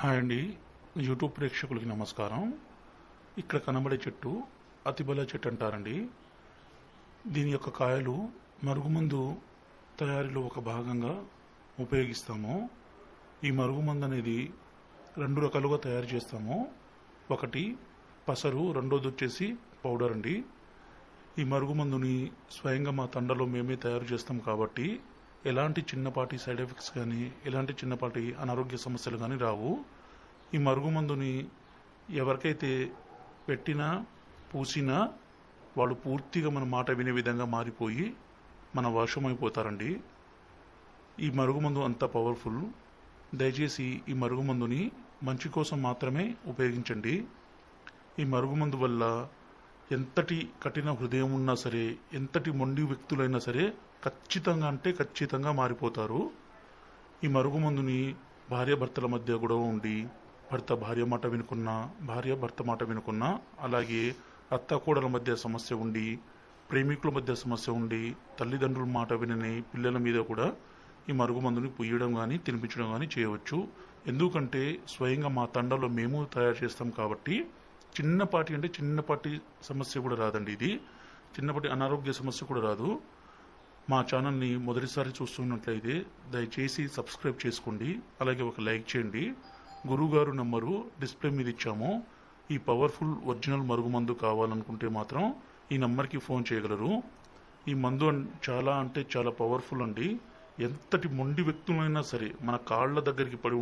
Hi అండి. YouTube ప్రేక్షకులకి నమస్కారం. ఇక్కడ కనబడే చెట్టు అతిబల చెట్టు అంటారండి. దీని యొక్క కాయలు మరుగుమందు తయారీలో ఒక భాగంగా ఉపయోగిస్తాము. ఈ మరుగుమందు అనేది 2 రకాలుగా తయారు చేస్తాము. ఒకటి పసరు, రెండోది వచ్చేసి పౌడర్ అండి. ఈ మరుగుమందుని స్వయంగా మా తండలో మేమే తయారు చేస్తాం కాబట్టి ఎలాంటి చిన్నపాటి సైడ్ ఎఫెక్ట్స్ కానీ ఎలాంటి చిన్నపాటి అనారోగ్య సమస్యలు కానీ రావు. ఈ మరుగుమందుని ఎవరికైతే పెట్టినా పూసినా వాళ్ళు పూర్తిగా మన మాట వినే విధంగా మారిపోయి మన వశమైపోతారండి. ఈ మరుగుమందు అంత పవర్ఫుల్. దయచేసి ఈ మరుగుమందుని మంచి కోసం మాత్రమే ఉపయోగించండి. ఈ మరుగుమందు వల్ల ఎంతటి కఠిన హృదయం ఉన్నా సరే, ఎంతటి మొండి వ్యక్తులైనా సరే ఖచ్చితంగా మారిపోతారు. ఈ మరుగుమందుని భార్యాభర్తల మధ్య గొడవ ఉండి భర్త భార్య మాట వినుకున్నా, భార్య భర్త మాట వినుకున్నా, అలాగే అత్త కోడల మధ్య సమస్య ఉండి, ప్రేమికుల మధ్య సమస్య ఉండి, తల్లిదండ్రుల మాట వినని పిల్లల మీద కూడా ఈ మరుగుమందుని పుయ్యడం కానీ తినిపించడం కానీ చేయవచ్చు. ఎందుకంటే స్వయంగా మా తండలో మేము తయారు చేస్తాం కాబట్టి చిన్నపాటి సమస్య కూడా రాదండి. ఇది చిన్నపాటి అనారోగ్య సమస్య కూడా రాదు. మా ఛానల్ని మొదటిసారి చూస్తున్నట్లయితే దయచేసి సబ్స్క్రైబ్ చేసుకోండి, అలాగే ఒక లైక్ చేయండి. గురువుగారు నంబరు డిస్ప్లే మీద ఇచ్చాము. ఈ పవర్ఫుల్ ఒరిజినల్ మరుగుమందు కావాలనుకుంటే మాత్రం ఈ నంబర్కి ఫోన్ చేయగలరు. ఈ మందు చాలా పవర్ఫుల్ అండి. ఎంతటి మొండి వ్యక్తులైనా సరే మన కాళ్ళ దగ్గరికి పడి